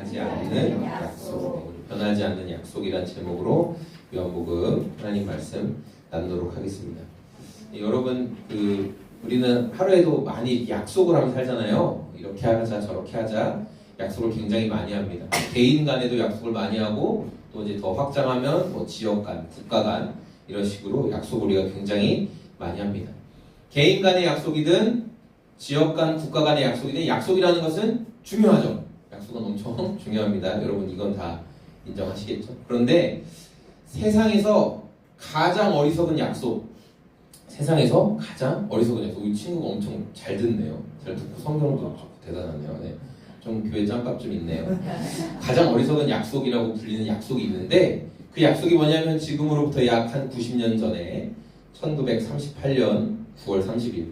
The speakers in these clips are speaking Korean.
변하지 않는 약속. 변하지 않는 약속이란 제목으로 요한복음 하나님 말씀 나누도록 하겠습니다. 여러분, 우리는 하루에도 많이 약속을 하면서 살잖아요. 이렇게 하자 저렇게 하자 약속을 굉장히 많이 합니다. 개인 간에도 약속을 많이 하고 또 이제 더 확장하면 뭐 지역 간, 국가 간 이런 식으로 약속을 우리가 굉장히 많이 합니다. 개인 간의 약속이든 지역 간, 국가 간의 약속이든 약속이라는 것은 중요하죠. 약속은 엄청 중요합니다. 여러분 이건 다 인정하시겠죠? 그런데 세상에서 가장 어리석은 약속, 세상에서 가장 어리석은 약속. 우리 친구가 엄청 잘 듣네요. 잘 듣고 성경도 좋고 대단하네요. 네. 좀 교회 짬밥 좀 있네요. 가장 어리석은 약속이라고 불리는 약속이 있는데 그 약속이 뭐냐면 지금으로부터 약 한 90년 전에 1938년 9월 30일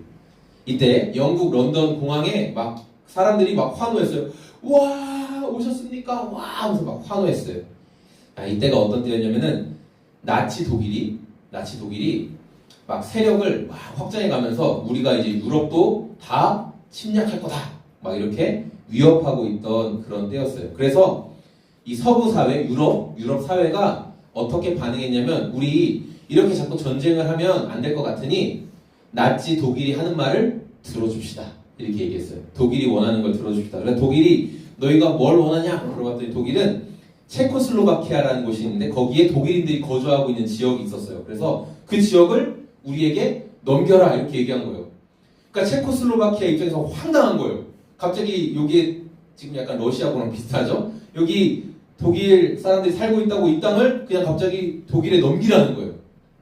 이때 영국 런던 공항에 막 사람들이 막 환호했어요. 와 오셨습니까? 와 하면서 막 환호했어요. 이때가 어떤 때였냐면은 나치 독일이 막 세력을 막 확장해가면서 우리가 이제 유럽도 다 침략할 거다 막 이렇게 위협하고 있던 그런 때였어요. 그래서 이 서구 사회, 유럽 사회가 어떻게 반응했냐면 우리 이렇게 자꾸 전쟁을 하면 안 될 것 같으니 나치 독일이 하는 말을 들어줍시다 이렇게 얘기했어요. 독일이 원하는 걸 들어줍시다. 그래서 독일이 너희가 뭘 원하냐 물어봤더니 독일은 체코슬로바키아라는 곳이 있는데 거기에 독일인들이 거주하고 있는 지역이 있었어요. 그래서 그 지역을 우리에게 넘겨라 이렇게 얘기한 거예요. 그러니까 체코슬로바키아 입장에서 황당한 거예요. 갑자기 여기에 지금 약간 러시아고랑 비슷하죠? 여기 독일 사람들이 살고 있다고 이 땅을 그냥 갑자기 독일에 넘기라는 거예요.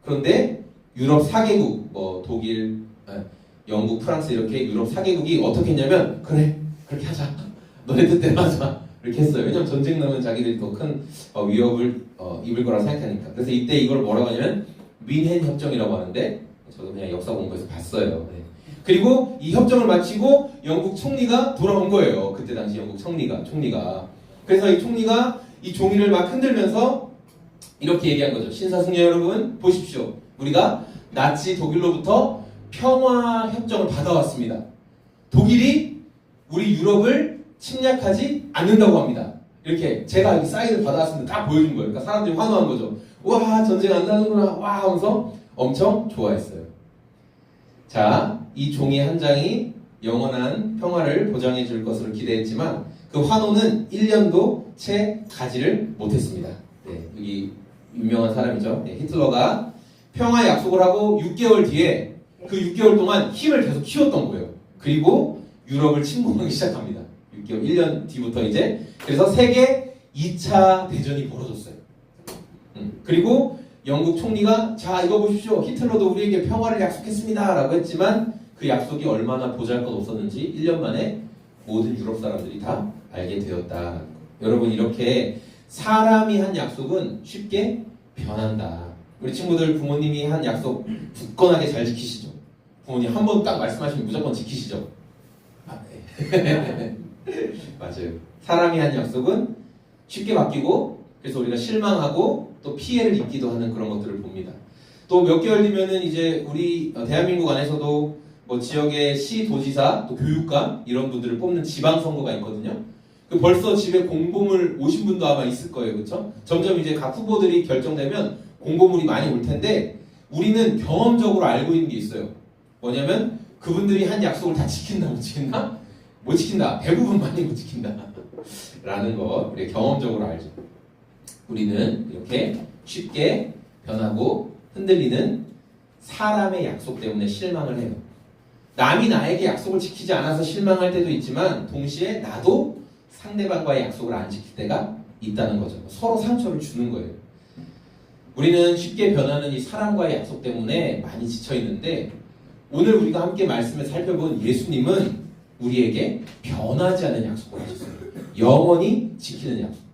그런데 유럽 4개국, 뭐 독일, 영국, 프랑스 이렇게 유럽 4개국이 어떻게 했냐면 그래 그렇게 하자. 너네 뜻대로 하자. 이렇게 했어요. 왜냐면 전쟁 나면 자기들이 더 큰 위협을 입을 거라 생각하니까. 그래서 이때 이걸 뭐라고 하냐면 뮌헨 협정이라고 하는데 저도 그냥 역사 공부해서 봤어요. 네. 그리고 이 협정을 마치고 영국 총리가 돌아온 거예요. 그때 당시 영국 총리가. 그래서 이 총리가 이 종이를 막 흔들면서 이렇게 얘기한 거죠. 신사숙녀 여러분 보십시오. 우리가 나치 독일로부터 평화 협정을 받아왔습니다. 독일이 우리 유럽을 침략하지 않는다고 합니다. 이렇게 제가 여기 사인을 받아왔습니다. 다 보여준 거예요. 그러니까 사람들이 환호한 거죠. 와 전쟁 안 나는구나. 와 하면서 엄청 좋아했어요. 자, 이 종이 한 장이 영원한 평화를 보장해 줄 것으로 기대했지만 그 환호는 1년도 채 가지를 못했습니다. 네, 여기 유명한 사람이죠. 네, 히틀러가 평화 약속을 하고 6개월 뒤에 그 6개월 동안 힘을 계속 키웠던 거예요. 그리고 유럽을 침공하기 시작합니다. 6개월, 1년 뒤부터 이제. 그래서 세계 2차 대전이 벌어졌어요. 그리고 영국 총리가 자 이거 보십시오. 히틀러도 우리에게 평화를 약속했습니다 라고 했지만 그 약속이 얼마나 보잘것없었는지 1년 만에 모든 유럽 사람들이 다 알게 되었다. 여러분 이렇게 사람이 한 약속은 쉽게 변한다. 우리 친구들 부모님이 한 약속 굳건하게 잘 지키시죠? 부모님 한 번 딱 말씀하시면 무조건 지키시죠? 네. 맞아요. 사람이 한 약속은 쉽게 바뀌고 그래서 우리가 실망하고 또 피해를 입기도 하는 그런 것들을 봅니다. 또 몇 개월 뒤면은 이제 우리 대한민국 안에서도 뭐 지역의 시도지사 또 교육감 이런 분들을 뽑는 지방선거가 있거든요. 그 벌써 집에 공보물 오신 분도 아마 있을 거예요. 그렇죠? 점점 이제 각 후보들이 결정되면 공보물이 많이 올 텐데 우리는 경험적으로 알고 있는 게 있어요. 뭐냐면 그분들이 한 약속을 다 지킨다 못 지킨다? 못 지킨다. 대부분 많이 못 지킨다. 라는 거 우리 경험적으로 알죠. 우리는 이렇게 쉽게 변하고 흔들리는 사람의 약속 때문에 실망을 해요. 남이 나에게 약속을 지키지 않아서 실망할 때도 있지만 동시에 나도 상대방과의 약속을 안 지킬 때가 있다는 거죠. 서로 상처를 주는 거예요. 우리는 쉽게 변하는 이 사람과의 약속 때문에 많이 지쳐 있는데 오늘 우리가 함께 말씀을 살펴본 예수님은 우리에게 변하지 않는 약속을 하셨어요. 영원히 지키는 약속.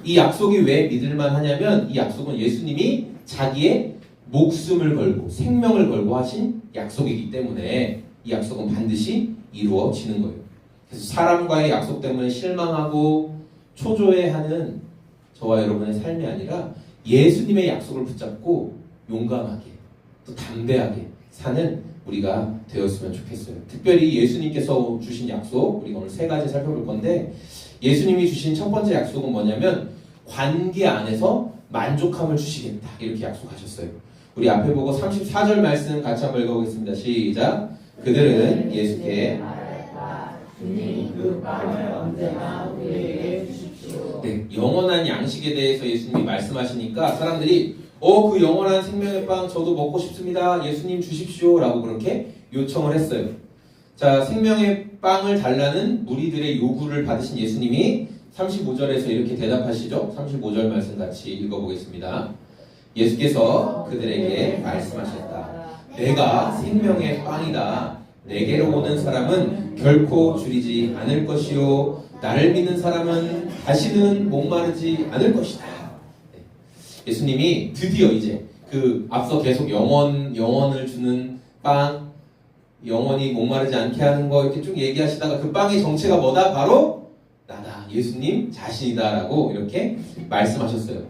이 약속이 왜 믿을만 하냐면 이 약속은 예수님이 자기의 목숨을 걸고 생명을 걸고 하신 약속이기 때문에 이 약속은 반드시 이루어지는 거예요. 그래서 사람과의 약속 때문에 실망하고 초조해하는 저와 여러분의 삶이 아니라 예수님의 약속을 붙잡고 용감하게 또 담대하게 사는 우리가 되었으면 좋겠어요. 특별히 예수님께서 주신 약속, 우리가 오늘 3가지 살펴볼 건데, 예수님이 주신 첫 번째 약속은 뭐냐면 관계 안에서 만족함을 주시겠다, 이렇게 약속하셨어요. 우리 앞에 보고 34절 말씀 같이 한번 읽어보겠습니다. 시작. 그들은 예수께 주님, 그 빵을 언제나 우리에게 주십시오. 네, 영원한 양식에 대해서 예수님이 말씀하시니까 사람들이 그 영원한 생명의 빵 저도 먹고 싶습니다. 예수님 주십시오. 라고 그렇게 요청을 했어요. 자, 생명의 빵을 달라는 무리들의 요구를 받으신 예수님이 35절에서 이렇게 대답하시죠. 35절 말씀 같이 읽어보겠습니다. 예수께서 그들에게 말씀하셨다. 내가 생명의 빵이다. 내게로 오는 사람은 결코 줄이지 않을 것이요 나를 믿는 사람은 다시는 목마르지 않을 것이다. 네. 예수님이 드디어 이제 그 앞서 계속 영원을 주는 빵, 영원히 목마르지 않게 하는 거 이렇게 쭉 얘기하시다가 그 빵의 정체가 뭐다? 바로 나다. 예수님 자신이다라고 이렇게 말씀하셨어요.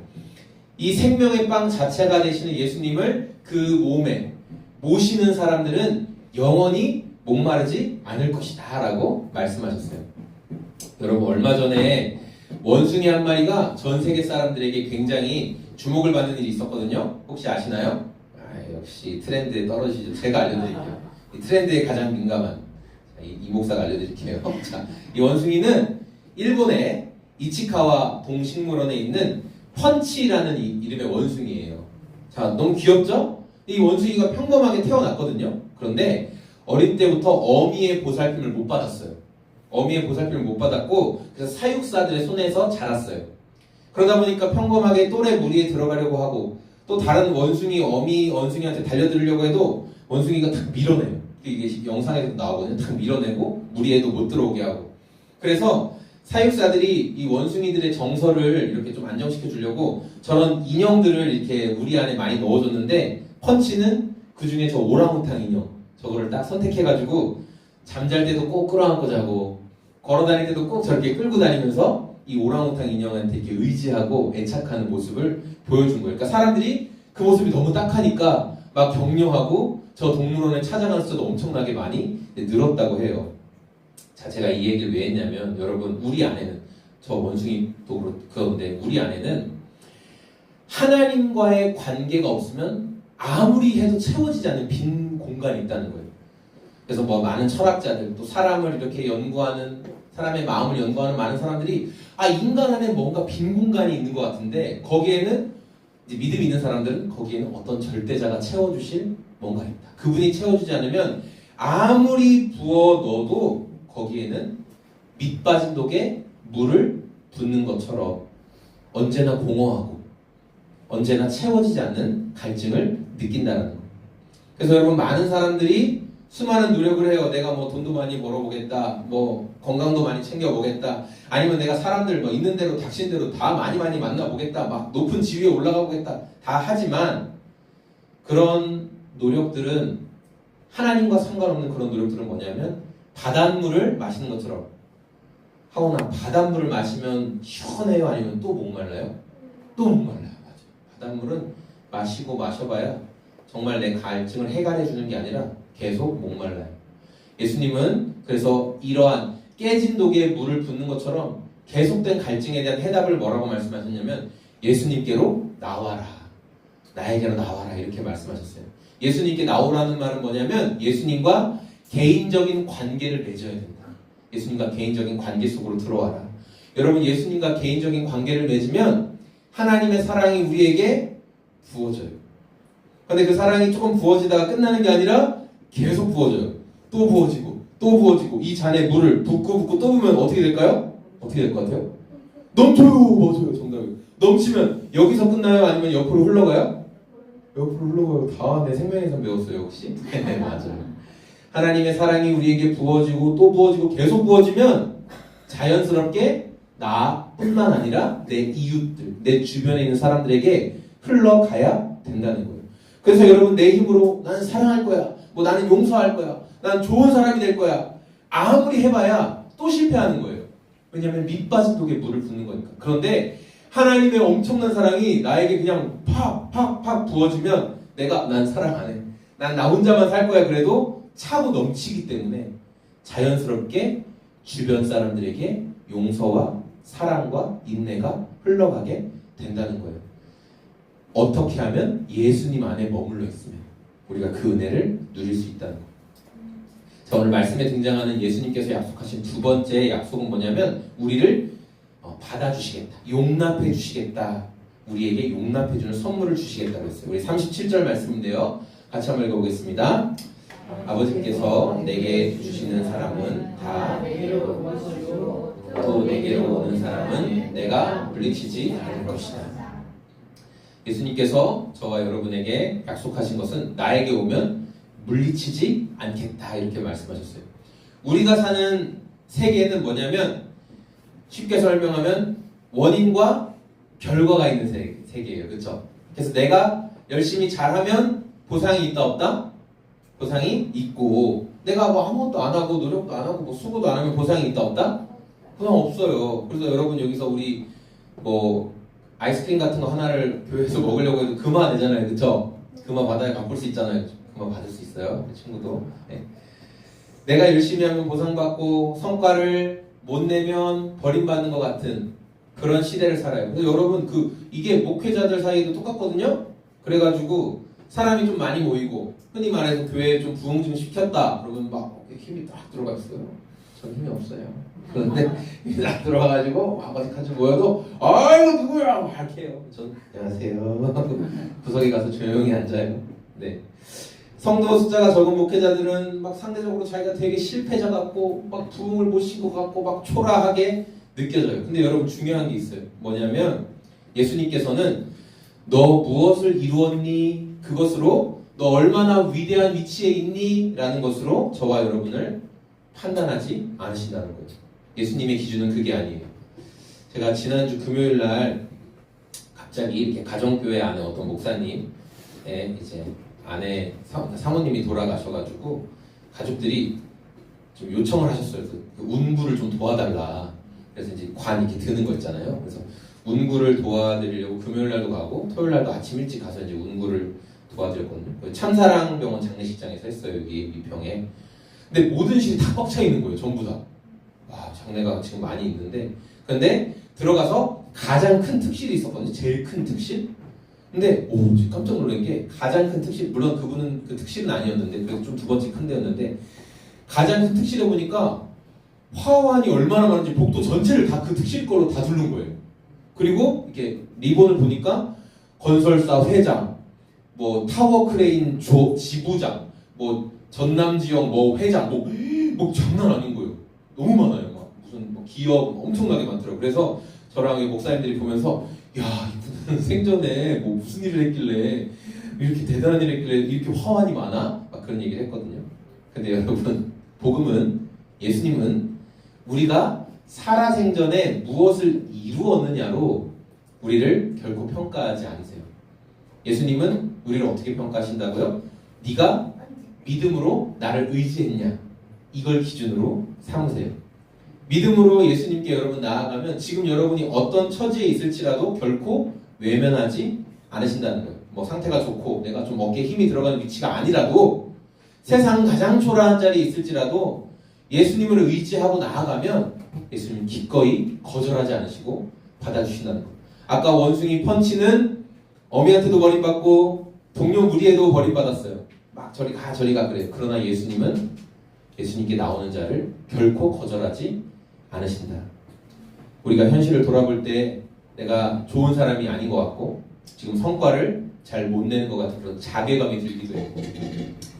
이 생명의 빵 자체가 되시는 예수님을 그 몸에 모시는 사람들은 영원히 목마르지 않을 것이다 라고 말씀하셨어요. 여러분, 얼마 전에 원숭이 한 마리가 전 세계 사람들에게 굉장히 주목을 받는 일이 있었거든요. 혹시 아시나요? 역시 트렌드에 떨어지죠. 제가 알려드릴게요. 이 트렌드에 가장 민감한 이 목사가 알려드릴게요. 자, 이 원숭이는 일본의 이치카와 동식물원에 있는 펀치라는 이름의 원숭이에요. 자, 너무 귀엽죠? 이 원숭이가 평범하게 태어났거든요. 그런데 어릴 때부터 어미의 보살핌을 못 받았어요. 어미의 보살핌을 못 받았고 그래서 사육사들의 손에서 자랐어요. 그러다 보니까 평범하게 또래 무리에 들어가려고 하고 또 다른 어미 원숭이한테 달려들려고 해도 원숭이가 탁 밀어내요. 이게 영상에도 나오거든요. 탁 밀어내고 무리에도 못 들어오게 하고. 그래서 사육사들이 이 원숭이들의 정서를 이렇게 좀 안정시켜 주려고 저런 인형들을 이렇게 우리 안에 많이 넣어줬는데 펀치는 그 중에 저 오랑우탕 인형 저거를 딱 선택해가지고 잠잘 때도 꼭 끌어안고 자고 걸어다닐 때도 꼭 저렇게 끌고 다니면서 이 오랑우탕 인형한테 이렇게 의지하고 애착하는 모습을 보여준 거예요. 그러니까 사람들이 그 모습이 너무 딱하니까 막 격려하고 저 동물원에 찾아가는 수도 엄청나게 많이 늘었다고 해요. 자, 제가 이 얘기를 왜 했냐면 여러분, 우리 안에는 저 원숭이도 그런데 우리 안에는 하나님과의 관계가 없으면 아무리 해도 채워지지 않는 빈 공간이 있다는 거예요. 그래서 뭐 많은 철학자들 또 사람을 이렇게 연구하는 사람의 마음을 연구하는 많은 사람들이 인간 안에 뭔가 빈 공간이 있는 것 같은데 거기에는 이제 믿음 있는 사람들은 거기에는 어떤 절대자가 채워주실 뭔가 있다. 그분이 채워주지 않으면 아무리 부어 넣어도 거기에는 밑 빠진 독에 물을 붓는 것처럼 언제나 공허하고 언제나 채워지지 않는 갈증을 느낀다는 거예요. 그래서 여러분, 많은 사람들이 수많은 노력을 해요. 내가 뭐 돈도 많이 벌어보겠다, 뭐 건강도 많이 챙겨보겠다, 아니면 내가 사람들 뭐 있는 대로 닥친 대로 다 많이 만나보겠다, 막 높은 지위에 올라가 보겠다 다 하지만 그런 노력들은 하나님과 상관없는 그런 노력들은 뭐냐면 바닷물을 마시는 것처럼 하오나 바닷물을 마시면 시원해요? 아니면 또 목말라요? 또 목말라요. 맞아요. 바닷물은 마시고 마셔봐야 정말 내 갈증을 해결해 주는 게 아니라 계속 목말라요. 예수님은 그래서 이러한 깨진 독에 물을 붓는 것처럼 계속된 갈증에 대한 해답을 뭐라고 말씀하셨냐면 예수님께로 나와라. 나에게로 나와라. 이렇게 말씀하셨어요. 예수님께 나오라는 말은 뭐냐면 예수님과 개인적인 관계를 맺어야 된다. 예수님과 개인적인 관계 속으로 들어와라. 여러분, 예수님과 개인적인 관계를 맺으면 하나님의 사랑이 우리에게 부어져요. 근데 그 사랑이 조금 부어지다가 끝나는 게 아니라 계속 부어져요. 또 부어지고 또 부어지고 이 잔에 물을 붓고 또 부으면 어떻게 될까요? 어떻게 될 것 같아요? 넘쳐요. 맞아요. 정답이에요. 넘치면 여기서 끝나요? 아니면 옆으로 흘러가요? 옆으로 흘러가요. 다 내 생명에서 배웠어요. 혹시? 네, 맞아요. 하나님의 사랑이 우리에게 부어지고 또 부어지고 계속 부어지면 자연스럽게 나뿐만 아니라 내 이웃들, 내 주변에 있는 사람들에게 흘러가야 된다는 거예요. 그래서 여러분, 내 힘으로 나는 사랑할 거야, 뭐 나는 용서할 거야, 난 좋은 사람이 될 거야, 아무리 해봐야 또 실패하는 거예요. 왜냐하면 밑빠진 독에 물을 붓는 거니까. 그런데 하나님의 엄청난 사랑이 나에게 그냥 팍 부어지면 난 사랑 안 해, 난 나 혼자만 살 거야. 그래도 차고 넘치기 때문에 자연스럽게 주변 사람들에게 용서와 사랑과 인내가 흘러가게 된다는 거예요. 어떻게 하면 예수님 안에 머물러 있으면 우리가 그 은혜를 누릴 수 있다는 거예요. 자, 오늘 말씀에 등장하는 예수님께서 약속하신 두 번째 약속은 뭐냐면 우리를 받아주시겠다, 용납해 주시겠다, 우리에게 용납해 주는 선물을 주시겠다고 했어요. 우리 37절 말씀인데요, 같이 한번 읽어보겠습니다. 아버지께서 내게 주시는 사람은 다 내게로 올 것이요 또 내게로 오는 사람은 내가 물리치지 않을 것이다. 예수님께서 저와 여러분에게 약속하신 것은 나에게 오면 물리치지 않겠다, 이렇게 말씀하셨어요. 우리가 사는 세계는 뭐냐면 쉽게 설명하면 원인과 결과가 있는 세계예요. 그렇죠? 그래서 내가 열심히 잘하면 보상이 있다 없다? 보상이 있고, 내가 뭐 아무것도 안 하고 노력도 안 하고 뭐 수고도 안 하면 보상이 있다 없다? 보상 없어요. 그래서 여러분 여기서 우리 뭐 아이스크림 같은 거 하나를 교회에서 먹으려고 해도 금화 되잖아요. 그렇죠? 금화 받아야 갚을 수 있잖아요. 금화 받을 수 있어요. 그 친구도. 네. 내가 열심히 하면 보상받고 성과를 못 내면 버림받는 것 같은 그런 시대를 살아요. 그래서 여러분 이게 목회자들 사이에도 똑같거든요. 그래가지고 사람이 좀 많이 모이고 흔히 말해서 교회에 좀 부흥 좀 시켰다 그러면 막 힘이 딱 들어가 있어요. 전 힘이 없어요. 그런데 힘이 딱 들어가가지고 막 어색하게 모여도 아이고 누구야 막 이렇게 해요. 전 안녕하세요. 구석에 가서 조용히 앉아요. 네. 성도 숫자가 적은 목회자들은 막 상대적으로 자기가 되게 실패자 같고 막 부흥을 못 싣고 같고 막 초라하게 느껴져요. 근데 여러분 중요한 게 있어요. 뭐냐면 예수님께서는 너 무엇을 이루었니? 그것으로 너 얼마나 위대한 위치에 있니? 라는 것으로 저와 여러분을 판단하지 않으신다는 거예요. 예수님의 기준은 그게 아니에요. 제가 지난주 금요일 날 갑자기 이렇게 가정교회 안에 어떤 목사님 이제 아내 사모님이 돌아가셔가지고 가족들이 좀 요청을 하셨어요. 그 운구를 좀 도와달라. 그래서 이제 관 이렇게 드는 거 있잖아요. 그래서 운구를 도와드리려고 금요일 날도 가고 토요일 날도 아침 일찍 가서 이제 운구를 도와드렸거든요. 참사랑병원 장례식장에서 했어요. 여기 미평에. 근데 모든 실이 다 꽉 차 있는 거예요. 전부 다. 와, 장례가 지금 많이 있는데. 근데 들어가서 가장 큰 특실이 있었거든요. 제일 큰 특실. 근데 깜짝 놀란 게 가장 큰 특실, 물론 그분은 그 특실은 아니었는데 그래서 좀 두 번째 큰 데였는데 가장 큰 특실에 보니까 화환이 얼마나 많은지 복도 전체를 다 그 특실 거로 다 두른 거예요. 그리고 이렇게 리본을 보니까 건설사 회장, 뭐 타워 크레인 지부장, 뭐 전남 지역 뭐 회장, 뭐 장난 아닌 거예요. 너무 많아요. 막 무슨 뭐 기업 엄청나게 많더라고요. 그래서 저랑 목사님들이 보면서 야, 이분은 생전에 뭐 무슨 일을 했길래 이렇게 대단한 일을 했길래 이렇게 화환이 많아? 막 그런 얘기를 했거든요. 근데 여러분, 복음은, 예수님은 우리가 살아생전에 무엇을 이루었느냐로 우리를 결코 평가하지 않으세요. 예수님은 우리를 어떻게 평가하신다고요? 네가 믿음으로 나를 의지했냐? 이걸 기준으로 삼으세요. 믿음으로 예수님께 여러분 나아가면 지금 여러분이 어떤 처지에 있을지라도 결코 외면하지 않으신다는 거예요. 뭐 상태가 좋고 내가 좀 어깨에 힘이 들어가는 위치가 아니라도 세상 가장 초라한 자리에 있을지라도 예수님을 의지하고 나아가면 예수님 기꺼이 거절하지 않으시고 받아주신다는 거예요. 아까 원숭이 펀치는 어미한테도 버림받고 동료 무리에도 버림받았어요. 막 저리 가 그래요. 그러나 예수님은 예수님께 나오는 자를 결코 거절하지 않으신다. 우리가 현실을 돌아볼 때 내가 좋은 사람이 아닌 것 같고 지금 성과를 잘 못 내는 것 같은 그런 자괴감이 들기도 했고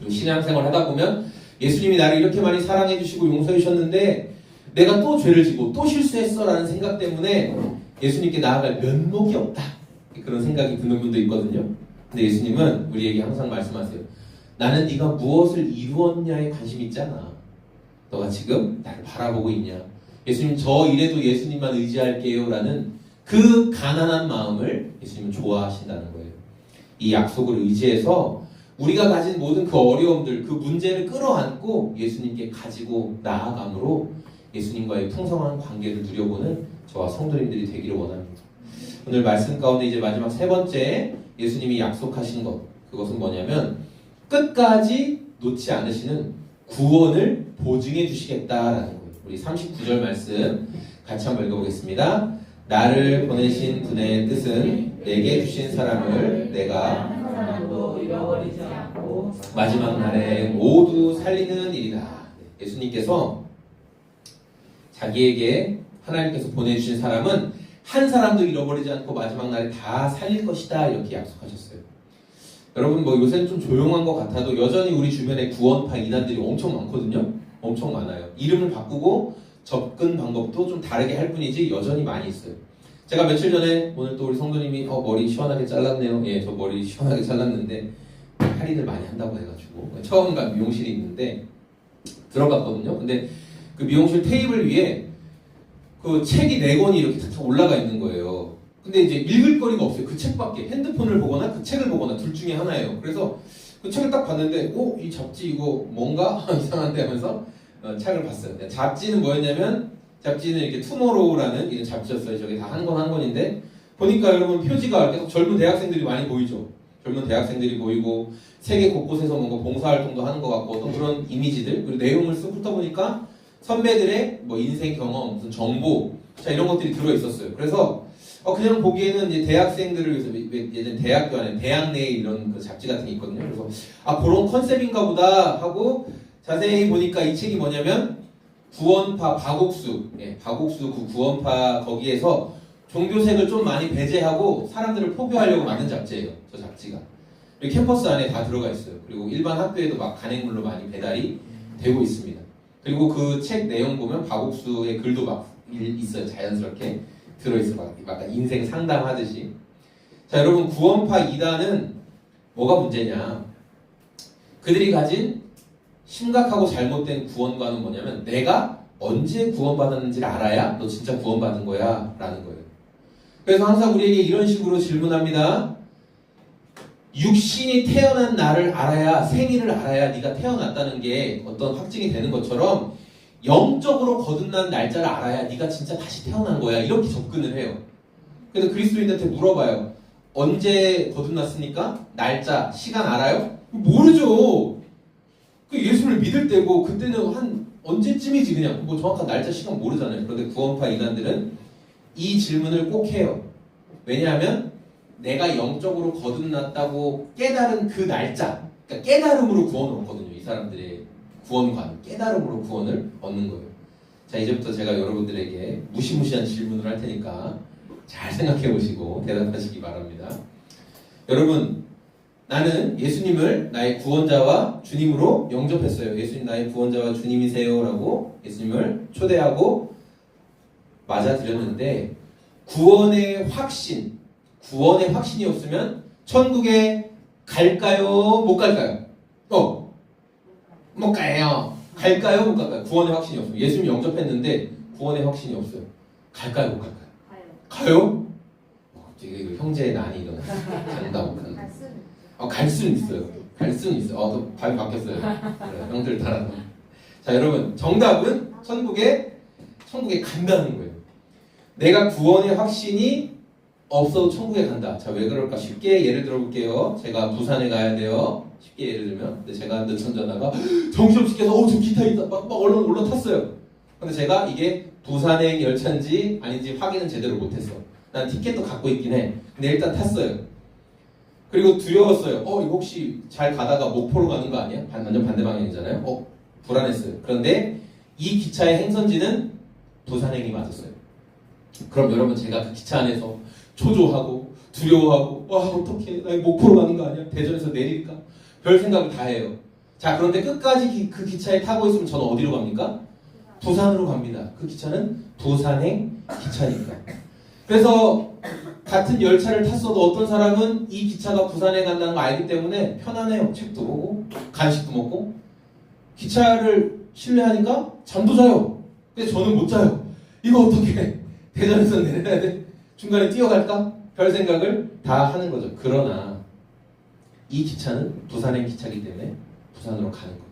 또 신앙생활 하다 보면 예수님이 나를 이렇게 많이 사랑해 주시고 용서해 주셨는데 내가 또 죄를 지고 또 실수했어 라는 생각 때문에 예수님께 나아갈 면목이 없다, 그런 생각이 드는 분도 있거든요. 근데 예수님은 우리에게 항상 말씀하세요. 나는 네가 무엇을 이루었냐에 관심이 있잖아. 너가 지금 나를 바라보고 있냐. 예수님 저 일에도 예수님만 의지할게요 라는 그 가난한 마음을 예수님은 좋아하신다는 거예요. 이 약속을 의지해서 우리가 가진 모든 그 어려움들, 그 문제를 끌어안고 예수님께 가지고 나아감으로 예수님과의 풍성한 관계를 누려보는 저와 성도님들이 되기를 원합니다. 오늘 말씀 가운데 이제 마지막 세 번째 예수님이 약속하신 것, 그것은 뭐냐면 끝까지 놓지 않으시는 구원을 보증해 주시겠다라는 거예요. 우리 39절 말씀 같이 한번 읽어보겠습니다. 나를 보내신 분의 뜻은 내게 주신 사람을 내가 한 사람도 잃어버리지 않고 마지막 날에 모두 살리는 일이다. 예수님께서 자기에게 하나님께서 보내주신 사람은 한 사람도 잃어버리지 않고 마지막 날에 다 살릴 것이다 이렇게 약속하셨어요. 여러분 뭐 요새는 좀 조용한 것 같아도 여전히 우리 주변에 구원파 이단들이 엄청 많거든요. 엄청 많아요. 이름을 바꾸고 접근 방법도 좀 다르게 할 뿐이지 여전히 많이 있어요. 제가 며칠 전에 오늘 또 우리 성도님이 머리 시원하게 잘랐네요. 예, 저 머리 시원하게 잘랐는데 할인을 많이 한다고 해가지고 처음 간 미용실이 있는데 들어갔거든요. 근데 그 미용실 테이블 위에 그 책이 4권이 이렇게 탁탁 올라가 있는 거예요. 근데 이제 읽을 거리가 없어요. 그 책밖에. 핸드폰을 보거나 그 책을 보거나 둘 중에 하나예요. 그래서 그 책을 딱 봤는데 이 잡지 이거 뭔가 이상한데 하면서 책을 봤어요. 잡지는 뭐였냐면 잡지는 이렇게 투모로우라는 이런 잡지였어요. 저게 다 한 권 한 권인데 보니까 여러분 표지가 계속 젊은 대학생들이 많이 보이죠. 젊은 대학생들이 보이고 세계 곳곳에서 뭔가 봉사활동도 하는 것 같고 어떤 그런 이미지들 그리고 내용을 쓱 훑어보니까 선배들의 뭐 인생 경험, 무슨 정보 자 이런 것들이 들어 있었어요. 그래서 그냥 보기에는 이제 대학생들을 위해서 예전 대학교 안에 대학내에 이런 그 잡지 같은 게 있거든요. 그래서 그런 컨셉인가 보다 하고 자세히 보니까 이 책이 뭐냐면 구원파 박옥수, 박옥수 그 구원파 거기에서 종교색을 좀 많이 배제하고 사람들을 포교하려고 만든 잡지예요. 저 잡지가. 캠퍼스 안에 다 들어가 있어요. 그리고 일반 학교에도 막 간행물로 많이 배달이 되고 있습니다. 그리고 그 책 내용 보면 박옥수의 글도 막 있어요. 자연스럽게 들어있어요. 막 약간 인생 상담하듯이. 자, 여러분 구원파 이단은 뭐가 문제냐? 그들이 가진 심각하고 잘못된 구원관은 뭐냐면 내가 언제 구원받았는지를 알아야 너 진짜 구원받은 거야 라는 거예요. 그래서 항상 우리에게 이런 식으로 질문합니다. 육신이 태어난 날을 알아야 생일을 알아야 네가 태어났다는 게 어떤 확증이 되는 것처럼 영적으로 거듭난 날짜를 알아야 네가 진짜 다시 태어난 거야 이렇게 접근을 해요. 그래서 그리스도인한테 물어봐요. 언제 거듭났습니까? 날짜, 시간 알아요? 모르죠. 그 예수를 믿을 때고 그때는 한 언제쯤이지 그냥 뭐 정확한 날짜, 시간 모르잖아요. 그런데 구원파 이단들은 이 질문을 꼭 해요. 왜냐하면 내가 영적으로 거듭났다고 깨달은 그 날짜, 그러니까 깨달음으로 구원을 얻거든요. 이 사람들의 구원관, 깨달음으로 구원을 얻는 거예요. 자, 이제부터 제가 여러분들에게 무시무시한 질문을 할 테니까 잘 생각해 보시고 대답하시기 바랍니다. 여러분, 나는 예수님을 나의 구원자와 주님으로 영접했어요. 예수님 나의 구원자와 주님이세요 라고 예수님을 초대하고 맞아들였는데 구원의 확신이 없으면 천국에 갈까요? 못 갈까요? 못 가요. 갈까요? 못 갈까요? 구원의 확신이 없어요. 예수님 영접했는데 구원의 확신이 없어요. 갈까요? 못 갈까요? 가요? 갑자기 형제의 난이 일어나. 간다 못 간다. 갈 수는 있어요. 갈 수는 있어요. 또 답이 바뀌었어요. 그래, 형들 따라서. 자, 여러분 정답은 천국에 간다는 거예요. 내가 구원의 확신이 없어도 천국에 간다. 자, 왜 그럴까? 쉽게 예를 들어볼게요. 제가 부산에 가야 돼요. 쉽게 예를 들면. 근데 제가 늦선 전화가 정신없이 계속 저 기타 있다. 막 얼른 올라탔어요. 근데 제가 이게 부산행 열차인지 아닌지 확인은 제대로 못했어. 난 티켓도 갖고 있긴 해. 근데 일단 탔어요. 그리고 두려웠어요. 이거 혹시 잘 가다가 목포로 가는 거 아니야? 완전 반대 방향이잖아요. 불안했어요. 그런데 이 기차의 행선지는 부산행이 맞았어요. 그럼 여러분 제가 그 기차 안에서 초조하고 두려워하고 어떡해 나 목포로 가는 거 아니야? 대전에서 내릴까? 별 생각을 다 해요. 자, 그런데 끝까지 그 기차에 타고 있으면 저는 어디로 갑니까? 부산으로 갑니다. 그 기차는 부산행 기차니까. 그래서 같은 열차를 탔어도 어떤 사람은 이 기차가 부산에 간다는 거 알기 때문에 편안해요. 책도 보고 간식도 먹고 기차를 신뢰하니까 잠도 자요. 근데 저는 못 자요. 이거 어떻게 대전에서 내려야 돼? 중간에 뛰어갈까? 별 생각을 다 하는 거죠. 그러나 이 기차는 부산행 기차이기 때문에 부산으로 가는 거예요.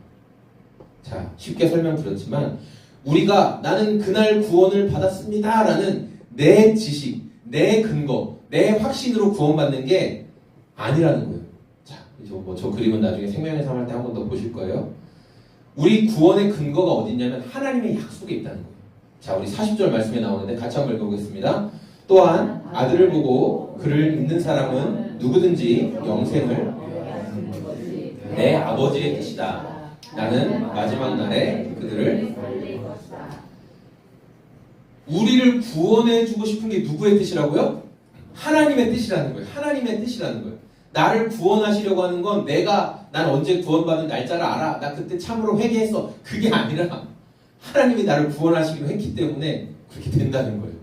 자, 쉽게 설명드렸지만 우리가 나는 그날 구원을 받았습니다 라는 내 지식, 내 근거, 내 확신으로 구원받는 게 아니라는 거예요. 자, 저 그림은 나중에 생명의 삶 할 때 한 번 더 보실 거예요. 우리 구원의 근거가 어디 있냐면 하나님의 약속에 있다는 거예요. 자, 우리 40절 말씀에 나오는데 같이 한번 읽어보겠습니다. 또한 아들을 보고 그를 믿는 사람은 누구든지 영생을 내 아버지의 뜻이다. 나는 마지막 날에 그들을 우리를 구원해주고 싶은 게 누구의 뜻이라고요? 하나님의 뜻이라는 거예요. 하나님의 뜻이라는 거예요. 나를 구원하시려고 하는 건 난 언제 구원받은 날짜를 알아. 나 그때 참으로 회개했어. 그게 아니라 하나님이 나를 구원하시기로 했기 때문에 그렇게 된다는 거예요.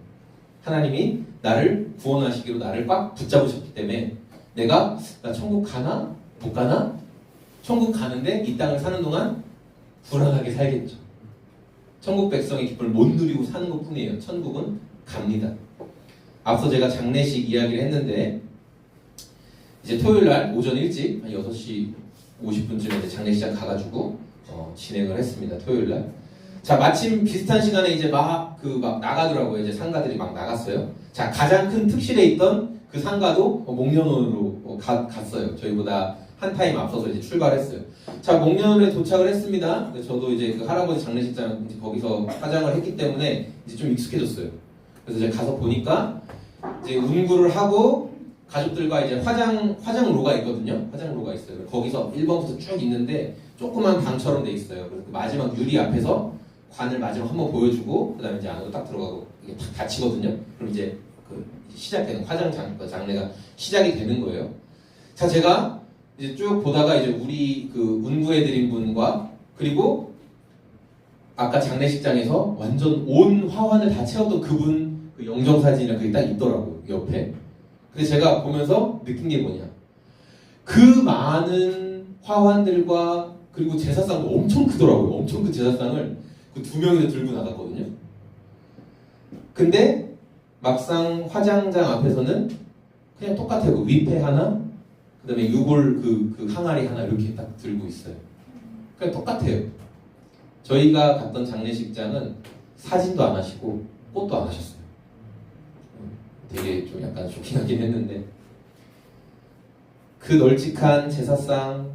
하나님이 나를 구원하시기로 나를 꽉 붙잡으셨기 때문에 나 천국 가나? 못 가나? 천국 가는데 이 땅을 사는 동안 불안하게 살겠죠. 천국 백성의 기쁨을 못 누리고 사는 것 뿐이에요. 천국은 갑니다. 앞서 제가 장례식 이야기를 했는데 이제 토요일날 오전 일찍 한 6시 50분쯤에 장례식장 가가지고 진행을 했습니다. 토요일날. 자, 마침 비슷한 시간에 이제 막 나가더라고요. 이제 상가들이 막 나갔어요. 자, 가장 큰 특실에 있던 그 상가도 목련원으로 갔어요. 저희보다 한 타임 앞서서 이제 출발했어요. 자, 목련원에 도착을 했습니다. 저도 이제 그 할아버지 장례식장 이제 거기서 화장을 했기 때문에 이제 좀 익숙해졌어요. 그래서 이제 가서 보니까 이제 운구를 하고 가족들과 이제 화장로가 있거든요. 화장로가 있어요. 거기서 1번부터 쭉 있는데 조그만 방처럼 돼 있어요. 그래서 그 마지막 유리 앞에서 관을 마지막 한번 보여주고 그다음에 이제 안으로 딱 들어가고 이게 탁 닫히거든요. 그럼 이제 시작되는 장례가 시작이 되는 거예요. 자, 제가 이제 쭉 보다가 이제 우리 그 운구해드린 분과 그리고 아까 장례식장에서 완전 온 화환을 다 채웠던 그분 그 영정사진이랑 그게 딱 있더라고요. 옆에. 근데 제가 보면서 느낀 게 뭐냐. 그 많은 화환들과 그리고 제사상도 엄청 크더라고요. 엄청 큰 제사상을 그 2명이서 들고 나갔거든요. 근데 막상 화장장 앞에서는 그냥 똑같아요. 그 위패 하나, 그 다음에 유골 그 항아리 하나 이렇게 딱 들고 있어요. 그냥 똑같아요. 저희가 갔던 장례식장은 사진도 안 하시고 꽃도 안 하셨어요. 되게 좀 약간 쇼킹하긴 했는데 그 널찍한 제사상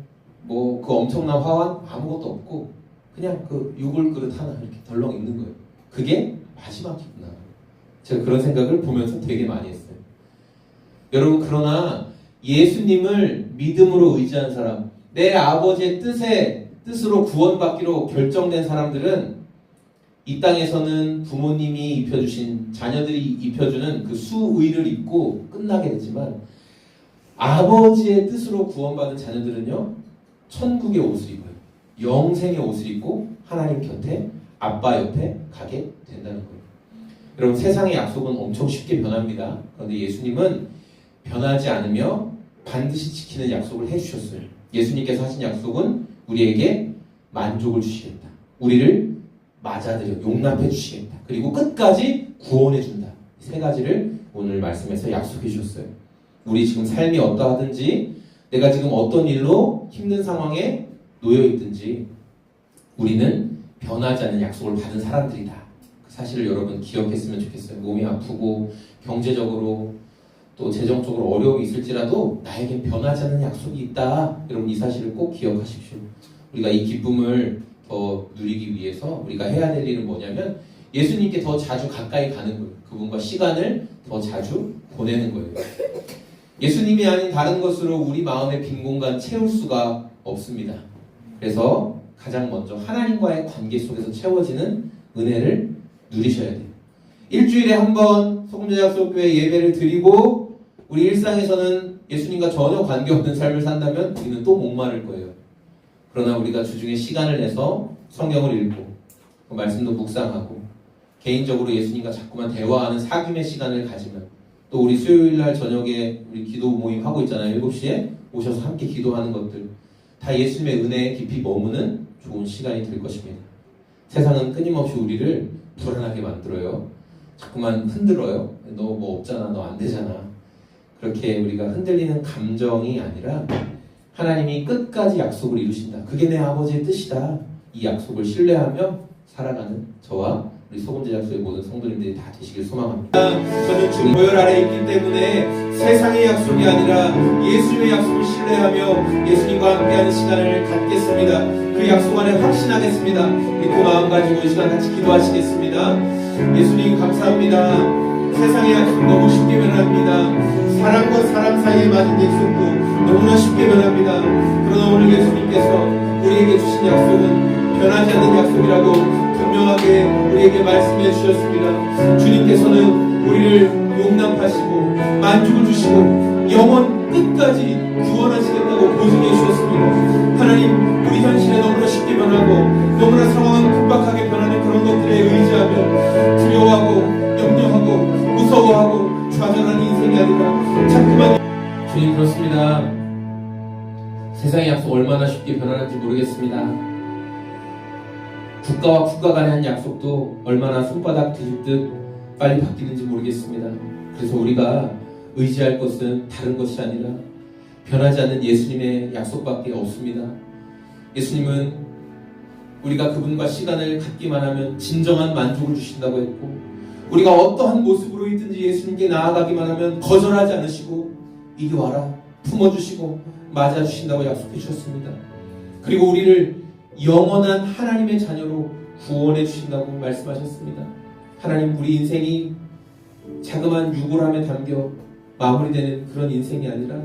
그 엄청난 화환 아무것도 없고 그냥 그 유골 그릇 하나 이렇게 덜렁 있는 거예요. 그게 마지막이구나. 제가 그런 생각을 보면서 되게 많이 했어요. 여러분, 그러나 예수님을 믿음으로 의지한 사람, 내 아버지의 뜻으로 구원받기로 결정된 사람들은 이 땅에서는 부모님이 입혀주신, 자녀들이 입혀주는 그 수의를 입고 끝나게 되지만 아버지의 뜻으로 구원받은 자녀들은요, 천국의 옷을 입어요. 영생의 옷을 입고 하나님 곁에, 아빠 옆에 가게 된다는 거예요. 여러분, 세상의 약속은 엄청 쉽게 변합니다. 그런데 예수님은 변하지 않으며 반드시 지키는 약속을 해주셨어요. 예수님께서 하신 약속은 우리에게 만족을 주시겠다. 우리를 맞아들여 용납해 주시겠다. 그리고 끝까지 구원해 준다. 이 3가지를 오늘 말씀에서 약속해 주셨어요. 우리 지금 삶이 어떠하든지 내가 지금 어떤 일로 힘든 상황에 놓여 있든지 우리는 변하지 않는 약속을 받은 사람들이다. 그 사실을 여러분 기억했으면 좋겠어요. 몸이 아프고 경제적으로 또 재정적으로 어려움이 있을지라도 나에겐 변하지 않는 약속이 있다. 여러분, 이 사실을 꼭 기억하십시오. 우리가 이 기쁨을 더 누리기 위해서 우리가 해야 될 일은 뭐냐면 예수님께 더 자주 가까이 가는 거예요. 그분과 시간을 더 자주 보내는 거예요. 예수님이 아닌 다른 것으로 우리 마음의 빈 공간 채울 수가 없습니다. 그래서 가장 먼저 하나님과의 관계 속에서 채워지는 은혜를 누리셔야 돼요. 일주일에 한 번 소금제작소교회 예배를 드리고 우리 일상에서는 예수님과 전혀 관계없는 삶을 산다면 우리는 또 목마를 거예요. 그러나 우리가 주중에 시간을 내서 성경을 읽고 그 말씀도 묵상하고 개인적으로 예수님과 자꾸만 대화하는 사귐의 시간을 가지면 또 우리 수요일날 저녁에 우리 기도 모임 하고 있잖아요. 7시에 오셔서 함께 기도하는 것들 다 예수님의 은혜에 깊이 머무는 좋은 시간이 될 것입니다. 세상은 끊임없이 우리를 불안하게 만들어요. 자꾸만 흔들어요. 너 뭐 없잖아, 너 안 되잖아. 그렇게 우리가 흔들리는 감정이 아니라 하나님이 끝까지 약속을 이루신다. 그게 내 아버지의 뜻이다. 이 약속을 신뢰하며 살아가는 저와 우리 소금 제작소의 모든 성도님들이 다 되시길 소망합니다. 저는 주 보혈 아래 있기 때문에 세상의 약속이 아니라 예수님의 약속을 신뢰하며 예수님과 함께하는 시간을 갖겠습니다. 그 약속 안에 확신하겠습니다. 우리 그 마음 가지고 이 시간 같이 기도하시겠습니다. 예수님 감사합니다. 세상의 약속 너무 쉽게 변합니다. 사람과 사람 사이에 맞은 약속도 너무나 쉽게 변합니다. 그러나 오늘 예수님께서 우리에게 주신 약속은 변하지 않는 약속이라고 분명하게 우리에게 말씀해 주셨습니다. 주님께서는 우리를 용납하시고 만족을 주시고 영원 끝까지 구원하시겠다고 보증해 주셨습니다. 하나님, 우리 현실에 너무나 쉽게 변하고 너무나 상황은 급박하게 변하는 그런 것들에 의지하며 두려워하고 염려하고 무서워하고 좌절하는 인생이 아니라 자꾸만 주님 그렇습니다. 세상의 약속 얼마나 쉽게 변하는지 모르겠습니다. 국가와 국가 간의 한 약속도 얼마나 손바닥 뒤집듯 빨리 바뀌는지 모르겠습니다. 그래서 우리가 의지할 것은 다른 것이 아니라 변하지 않는 예수님의 약속밖에 없습니다. 예수님은 우리가 그분과 시간을 갖기만 하면 진정한 만족을 주신다고 했고, 우리가 어떠한 모습으로 있든지 예수님께 나아가기만 하면 거절하지 않으시고 이리 와라 품어주시고 맞아주신다고 약속해 주셨습니다. 그리고 우리를 영원한 하나님의 자녀로 구원해 주신다고 말씀하셨습니다. 하나님, 우리 인생이 자그마한 유골함에 담겨 마무리되는 그런 인생이 아니라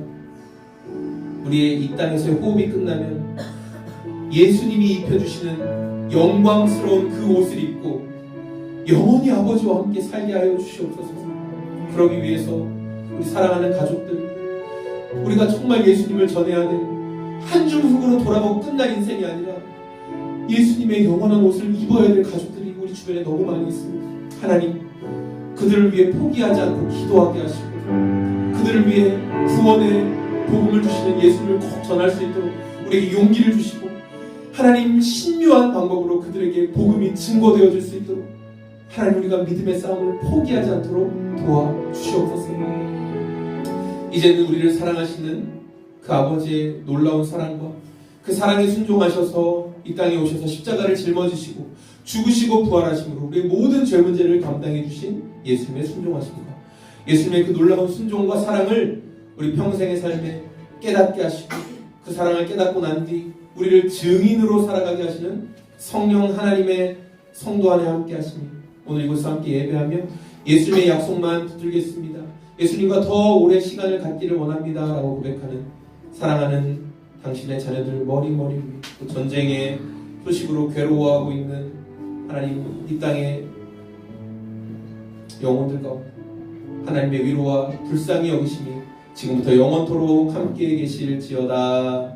우리의 이 땅에서의 호흡이 끝나면 예수님이 입혀주시는 영광스러운 그 옷을 입고 영원히 아버지와 함께 살게 하여 주시옵소서. 그러기 위해서 우리 사랑하는 가족들, 우리가 정말 예수님을 전해야 돼. 한 줌 흙으로 돌아가고 끝날 인생이 아니라 예수님의 영원한 옷을 입어야 될 가족들이 우리 주변에 너무 많이 있습니다. 하나님, 그들을 위해 포기하지 않고 기도하게 하시고 그들을 위해 구원의 복음을 주시는 예수님을 꼭 전할 수 있도록 우리에게 용기를 주시고 하나님 신묘한 방법으로 그들에게 복음이 증거되어질 수 있도록 하나님, 우리가 믿음의 싸움을 포기하지 않도록 도와주시옵소서. 이제는 우리를 사랑하시는 그 아버지의 놀라운 사랑과 그 사랑에 순종하셔서 이 땅에 오셔서 십자가를 짊어지시고 죽으시고 부활하심으로 우리의 모든 죄 문제를 감당해 주신 예수님의 순종하십니다. 예수님의 그 놀라운 순종과 사랑을 우리 평생의 삶에 깨닫게 하시고 그 사랑을 깨닫고 난 뒤 우리를 증인으로 살아가게 하시는 성령 하나님의 성도 안에 함께 하시니 오늘 이곳에서 함께 예배하며 예수님의 약속만 붙들겠습니다. 예수님과 더 오래 시간을 갖기를 원합니다 라고 고백하는 사랑하는 당신의 자녀들 머리머리 또 전쟁의 소식으로 괴로워하고 있는 하나님, 이 땅의 영혼들 가운데 하나님의 위로와 불쌍히 여기심이 지금부터 영원토록 함께 계실지어다.